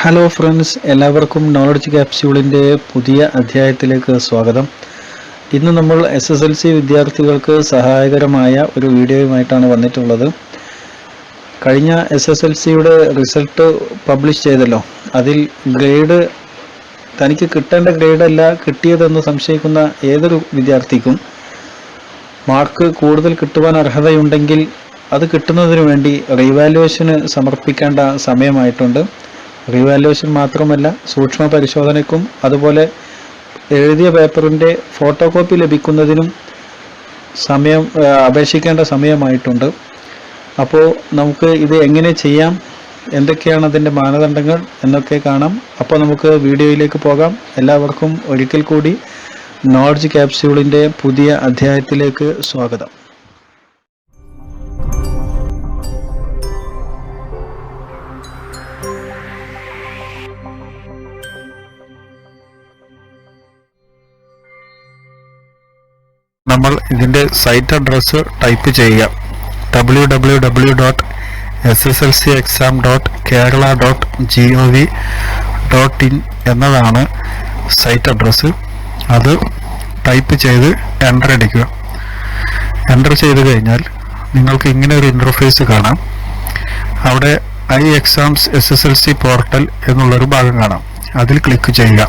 Hello friends, എല്ലാവർക്കും knowledge ക്യാപ്സ്യൂളിൻ്റെ പുതിയ അധ്യായത്തിലേക്ക് സ്വാഗതം. ഇന്ന് നമ്മൾ SSLC വിദ്യാർത്ഥികൾക്ക് സഹായകരമായ ഒരു വീഡിയോയുമായിട്ടാണ് വന്നിട്ടുള്ളത്. കഴിഞ്ഞ SSLCയുടെ റിസൾട്ട് പബ്ലിഷ് ചെയ്തല്ലോ. അതിൽ തനിക്ക് കിട്ടേണ്ട ഗ്രേഡല്ല കിട്ടിയതെന്ന് സംശയിക്കുന്ന ഏതൊരു വിദ്യാർത്ഥിക്കും മാർക്ക് കൂടുതൽ കിട്ടുവാൻ അർഹതയുണ്ടെങ്കിൽ അത് കിട്ടുന്നതിന് വേണ്ടി റീവാലുവേഷന് സമർപ്പിക്കേണ്ട സമയമായിട്ടുണ്ട്. റീവാലുവേഷൻ മാത്രമല്ല, സൂക്ഷ്മ പരിശോധനയ്ക്കും അതുപോലെ എഴുതിയ പേപ്പറിൻ്റെ ഫോട്ടോ കോപ്പി ലഭിക്കുന്നതിനും അപേക്ഷിക്കേണ്ട സമയമായിട്ടുണ്ട്. അപ്പോൾ നമുക്ക് ഇത് എങ്ങനെ ചെയ്യാം, എന്തൊക്കെയാണ് അതിൻ്റെ മാനദണ്ഡങ്ങൾ എന്നൊക്കെ കാണാം. അപ്പോൾ നമുക്ക് വീഡിയോയിലേക്ക് പോകാം. എല്ലാവർക്കും ഒരിക്കൽ കൂടി നോളജ് ക്യാപ്സ്യൂളിൻ്റെ പുതിയ അധ്യായത്തിലേക്ക് സ്വാഗതം. നമ്മൾ ഇതിൻ്റെ സൈറ്റ് അഡ്രസ്സ് ടൈപ്പ് ചെയ്യുക. www.sslcexam.kerala.gov.in എന്നതാണ് സൈറ്റ് അഡ്രസ്സ്. അത് ടൈപ്പ് ചെയ്ത് എൻ്റർ അടിക്കുക. എൻ്റർ ചെയ്ത് കഴിഞ്ഞാൽ നിങ്ങൾക്ക് ഇങ്ങനെ ഒരു ഇൻ്റർഫേസ് കാണാം. അവിടെ ഐ എക്സാംസ് SSLC പോർട്ടൽ എന്നുള്ളൊരു ഭാഗം കാണാം. അതിൽ ക്ലിക്ക് ചെയ്യുക.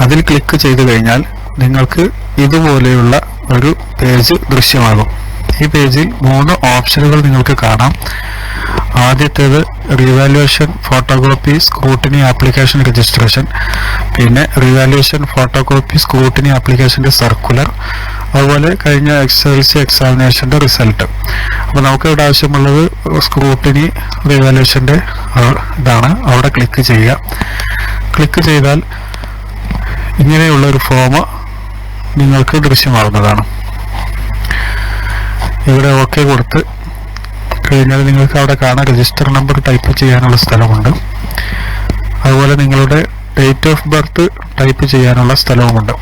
അതിൽ ക്ലിക്ക് ചെയ്തു കഴിഞ്ഞാൽ നിങ്ങൾക്ക് ഇതുപോലെയുള്ള ഒരു പേജ് ദൃശ്യമാകും. ഈ പേജിൽ 3 ഓപ്ഷനുകൾ നിങ്ങൾക്ക് കാണാം. ആദ്യത്തേത് revaluation photocopy scrutiny application registration, പിന്നെ റിവാലുവേഷൻ ഫോട്ടോകോപ്പി സ്ക്രൂട്ടിനി ആപ്ലിക്കേഷൻ്റെ സർക്കുലർ, അതുപോലെ കഴിഞ്ഞ SSLC എക്സാമിനേഷൻ്റെ റിസൾട്ട്. അപ്പോൾ നമുക്കിവിടെ ആവശ്യമുള്ളത് സ്ക്രൂട്ടിനി റിവാലുവേഷൻ്റെ ഇതാണ്. അവിടെ ക്ലിക്ക് ചെയ്യുക. ക്ലിക്ക് ചെയ്താൽ ഇങ്ങനെയുള്ളൊരു ഫോം നിങ്ങൾക്ക് ദൃശ്യമാകുന്നതാണ്. ഇവിടെ ഓക്കെ കൊടുത്ത് കഴിഞ്ഞാൽ നിങ്ങൾക്ക് അവിടെ കാണാൻ രജിസ്റ്റർ നമ്പർ ടൈപ്പ് ചെയ്യാനുള്ള സ്ഥലമുണ്ട്. അതുപോലെ നിങ്ങളുടെ ഡേറ്റ് ഓഫ് ബർത്ത് ടൈപ്പ് ചെയ്യാനുള്ള സ്ഥലവുമുണ്ട്.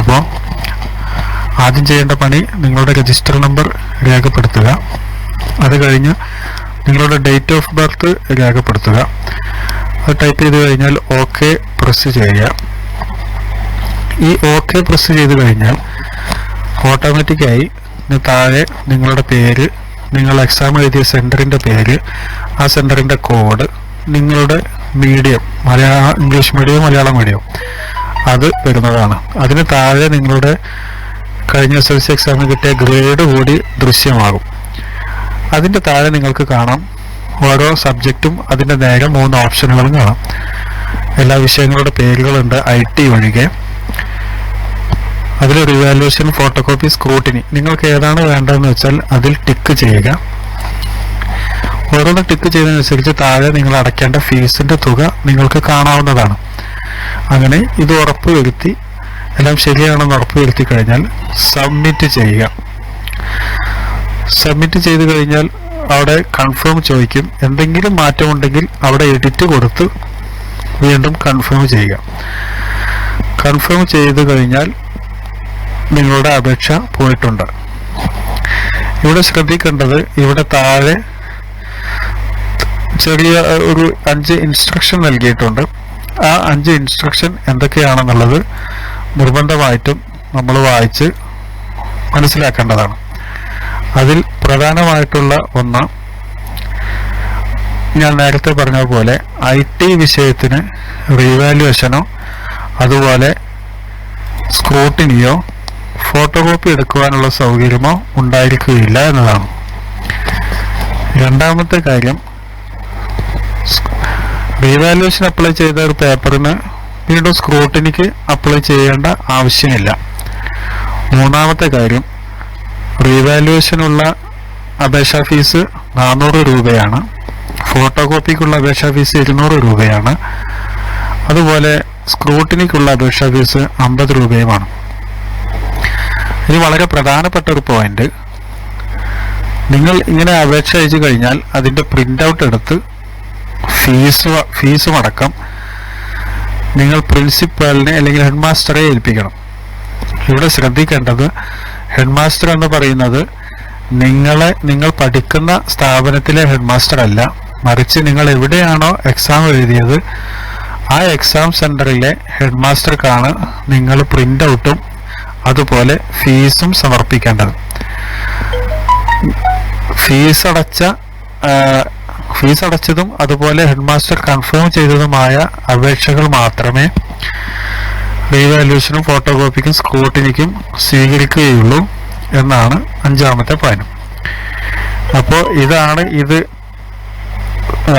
അപ്പോൾ ആദ്യം ചെയ്യേണ്ട പണി നിങ്ങളുടെ രജിസ്റ്റർ നമ്പർ രേഖപ്പെടുത്തുക. അത് കഴിഞ്ഞ് നിങ്ങളുടെ ഡേറ്റ് ഓഫ് ബർത്ത് രേഖപ്പെടുത്തുക. അത് ടൈപ്പ് ചെയ്ത് കഴിഞ്ഞാൽ ഓക്കെ പ്രസ് ചെയ്യുക. ഈ ഓക്കെ പ്രസ് ചെയ്ത് കഴിഞ്ഞാൽ ഓട്ടോമാറ്റിക്കായി താഴെ നിങ്ങളുടെ പേര്, നിങ്ങൾ എക്സാം എഴുതിയ സെൻറ്ററിൻ്റെ പേര്, ആ സെൻറ്ററിൻ്റെ കോഡ്, നിങ്ങളുടെ medium English medium Malayalam medium അത് വരുന്നതാണ്. അതിന് താഴെ നിങ്ങളുടെ കഴിഞ്ഞ SSLC എക്സാമിന് കിട്ടിയ ഗ്രേഡ് കൂടി ദൃശ്യമാകും. അതിൻ്റെ താഴെ നിങ്ങൾക്ക് കാണാം ഓരോ സബ്ജക്റ്റും അതിൻ്റെ നേരെ 3 ഓപ്ഷനുകളും കാണാം. എല്ലാ വിഷയങ്ങളുടെ പേരുകളുണ്ട് IT ഒഴികെ. അതിൽ റിവാലുവേഷൻ ഫോട്ടോകോപ്പി സ്ക്രൂട്ടിനി നിങ്ങൾക്ക് ഏതാണ് വേണ്ടതെന്ന് വെച്ചാൽ അതിൽ ടിക്ക് ചെയ്യുക. ഓരോന്ന് ടിക്ക് ചെയ്യുന്നതനുസരിച്ച് താഴെ നിങ്ങൾ അടയ്ക്കേണ്ട ഫീസിൻ്റെ തുക നിങ്ങൾക്ക് കാണാവുന്നതാണ്. അങ്ങനെ ഇത് ഉറപ്പുവരുത്തി എല്ലാം ശരിയാണെന്ന് ഉറപ്പുവരുത്തി കഴിഞ്ഞാൽ സബ്മിറ്റ് ചെയ്യുക. സബ്മിറ്റ് ചെയ്ത് കഴിഞ്ഞാൽ അവിടെ കൺഫേം ചോദിക്കും. എന്തെങ്കിലും മാറ്റമുണ്ടെങ്കിൽ അവിടെ എഡിറ്റ് കൊടുത്ത് വീണ്ടും കൺഫേം ചെയ്യുക. കൺഫേം ചെയ്ത് കഴിഞ്ഞാൽ നിങ്ങളുടെ അപേക്ഷ പോയിട്ടുണ്ട്. ഇവിടെ ശ്രദ്ധിക്കേണ്ടത്, ഇവിടെ താഴെ ചെറിയ ഒരു 5 ഇൻസ്ട്രക്ഷൻ നൽകിയിട്ടുണ്ട്. ആ 5 ഇൻസ്ട്രക്ഷൻ എന്തൊക്കെയാണെന്നുള്ളത് നിർബന്ധമായിട്ടും നമ്മൾ വായിച്ച് മനസ്സിലാക്കേണ്ടതാണ്. അതിൽ പ്രധാനമായിട്ടുള്ള ഒന്ന് ഞാൻ നേരത്തെ പറഞ്ഞ പോലെ IT വിഷയത്തിന് റീവാലുവേഷനോ അതുപോലെ സ്ക്രൂട്ടിനിയോ ഫോട്ടോകോപ്പി എടുക്കുവാനുള്ള സൗകര്യമോ ഉണ്ടായിരിക്കുകയില്ല എന്നതാണ്. രണ്ടാമത്തെ കാര്യം, റീവാലുവേഷൻ അപ്ലൈ ചെയ്ത ഒരു പേപ്പറിന് വീണ്ടും സ്ക്രൂട്ടിനിക്ക് അപ്ലൈ ചെയ്യേണ്ട ആവശ്യമില്ല. മൂന്നാമത്തെ കാര്യം, റീവാലുവേഷനുള്ള അപേക്ഷാ ഫീസ് 400 രൂപയാണ്. ഫോട്ടോകോപ്പിക്കുള്ള അപേക്ഷാ ഫീസ് 200 രൂപയാണ്. അതുപോലെ സ്ക്രൂട്ടിനിക്കുള്ള അപേക്ഷാ ഫീസ് 50 രൂപയുമാണ്. ഇനി വളരെ പ്രധാനപ്പെട്ട ഒരു പോയിന്റ്, നിങ്ങൾ ഇങ്ങനെ അപേക്ഷ അയച്ചു കഴിഞ്ഞാൽ അതിൻ്റെ പ്രിൻ്റ് ഔട്ട് എടുത്ത് ഫീസും അടക്കം നിങ്ങൾ പ്രിൻസിപ്പാളിനെ അല്ലെങ്കിൽ ഹെഡ് മാസ്റ്ററെ ഏൽപ്പിക്കണം. ഇവിടെ ശ്രദ്ധിക്കേണ്ടത്, ഹെഡ് മാസ്റ്റർ എന്ന് പറയുന്നത് നിങ്ങൾ പഠിക്കുന്ന സ്ഥാപനത്തിലെ ഹെഡ് മാസ്റ്റർ അല്ല, മറിച്ച് നിങ്ങൾ എവിടെയാണോ എക്സാം എഴുതിയത് ആ എക്സാം സെന്ററിലെ ഹെഡ് മാസ്റ്റർക്കാണ് നിങ്ങൾ പ്രിന്റ് ഔട്ടും അതുപോലെ ഫീസും സമർപ്പിക്കേണ്ടത്. ഫീസ് അടച്ചതും അതുപോലെ ഹെഡ് മാസ്റ്റർ കൺഫേം ചെയ്തതുമായ അപേക്ഷകൾ മാത്രമേ റീവാല്യൂഷനും ഫോട്ടോ കോപ്പിക്കും സ്ക്രൂട്ടിനിക്കും സ്വീകരിക്കുകയുള്ളൂ എന്നാണ് 5ാമത്തെ പോയിന്റ്. അപ്പോൾ ഇതാണ്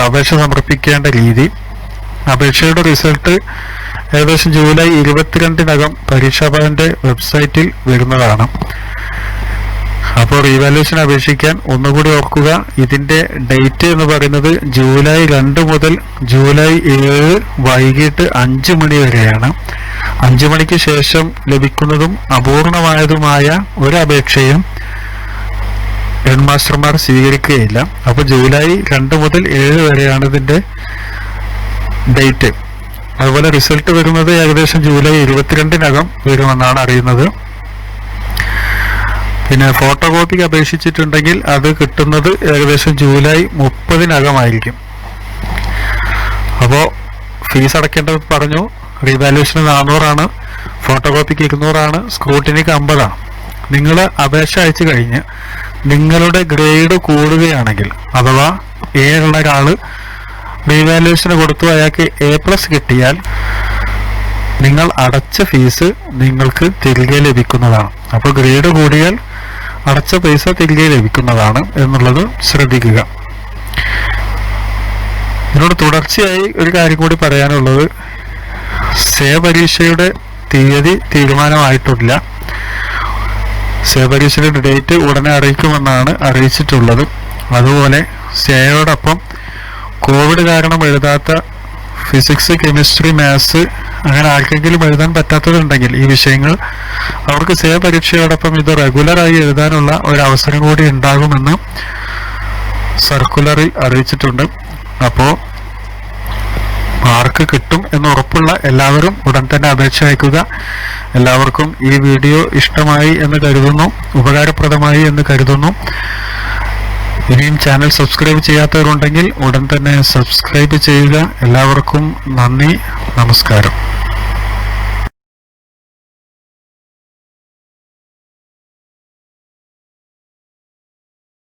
അപേക്ഷ സമർപ്പിക്കേണ്ട രീതി. അപേക്ഷയുടെ റിസൾട്ട് ഏകദേശം ജൂലൈ 22-നകം പരീക്ഷാഭവന്റെ വെബ്സൈറ്റിൽ വരുന്നതാണ്. അപ്പോൾ റീവാല്യൂഷൻ അപേക്ഷിക്കാൻ ഒന്നുകൂടി ഓർക്കുക, ഇതിന്റെ ഡേറ്റ് എന്ന് പറയുന്നത് ജൂലൈ 2 മുതൽ ജൂലൈ 7 വൈകിട്ട് 5 മണി വരെയാണ്. 5 മണിക്ക് ശേഷം ലഭിക്കുന്നതും അപൂർണമായതുമായ ഒരു അപേക്ഷയും ഹെഡ് മാസ്റ്റർമാർ സ്വീകരിക്കുകയില്ല. അപ്പോൾ ജൂലൈ 2 മുതൽ 7 വരെയാണ് ഇതിന്റെ ഡേറ്റ്. അതുപോലെ റിസൾട്ട് വരുന്നത് ഏകദേശം ജൂലൈ 22-നകം വരുമെന്നാണ് അറിയുന്നത്. പിന്നെ ഫോട്ടോ കോപ്പിക്ക് അപേക്ഷിച്ചിട്ടുണ്ടെങ്കിൽ അത് കിട്ടുന്നത് ഏകദേശം ജൂലൈ 30-നകമായിരിക്കും. അപ്പോൾ ഫീസ് അടയ്ക്കേണ്ടത് പറഞ്ഞു. റീവാല്യൂഷന് 400 ഫോട്ടോ കോപ്പിക്ക് 200 സ്ക്രൂട്ടിനിക്ക് 50. നിങ്ങൾ അപേക്ഷ അയച്ചു കഴിഞ്ഞ് നിങ്ങളുടെ ഗ്രേഡ് കൂടുകയാണെങ്കിൽ, അഥവാ A ഉള്ള ഒരാള് റീവാല്യൂഷന് കൊടുത്തു, അയാൾക്ക് A+ കിട്ടിയാൽ നിങ്ങൾ അടച്ച ഫീസ് നിങ്ങൾക്ക് തിരികെ ലഭിക്കുന്നതാണ്. അപ്പോൾ ഗ്രേഡ് കൂടിയാൽ അടച്ച പൈസ തിരികെ ലഭിക്കുന്നതാണ് എന്നുള്ളത് ശ്രദ്ധിക്കുക. ഇതിനോട് തുടർച്ചയായി ഒരു കാര്യം കൂടി പറയാനുള്ളത്, പരീക്ഷയുടെ തീയതി തീരുമാനമായിട്ടില്ല. പരീക്ഷയുടെ ഡേറ്റ് ഉടനെ അറിയിക്കുമെന്നാണ് അറിയിച്ചിട്ടുള്ളത്. അതുപോലെ യോടൊപ്പം കോവിഡ് കാരണം എഴുതാത്ത ഫിസിക്സ്, കെമിസ്ട്രി, മാത്സ് അങ്ങനെ ആർക്കെങ്കിലും എഴുതാൻ പറ്റാത്തതുണ്ടെങ്കിൽ ഈ വിഷയങ്ങൾ അവർക്ക് പരീക്ഷയോടൊപ്പം ഇത് റെഗുലറായി എഴുതാനുള്ള ഒരു അവസരം കൂടി ഉണ്ടാകുമെന്ന് സർക്കുലറിൽ അറിയിച്ചിട്ടുണ്ട്. അപ്പോൾ മാർക്ക് കിട്ടും എന്ന് ഉറപ്പുള്ള എല്ലാവരും ഉടൻ തന്നെ അപേക്ഷ അയക്കുക. എല്ലാവർക്കും ഈ വീഡിയോ ഇഷ്ടമായി എന്ന് കരുതുന്നു, ഉപകാരപ്രദമായി എന്ന് കരുതുന്നു. ഇനിയും ചാനൽ സബ്സ്ക്രൈബ് ചെയ്യാത്തവരുണ്ടെങ്കിൽ ഉടൻ തന്നെ സബ്സ്ക്രൈബ് ചെയ്യുക. എല്ലാവർക്കും നന്ദി, നമസ്കാരം.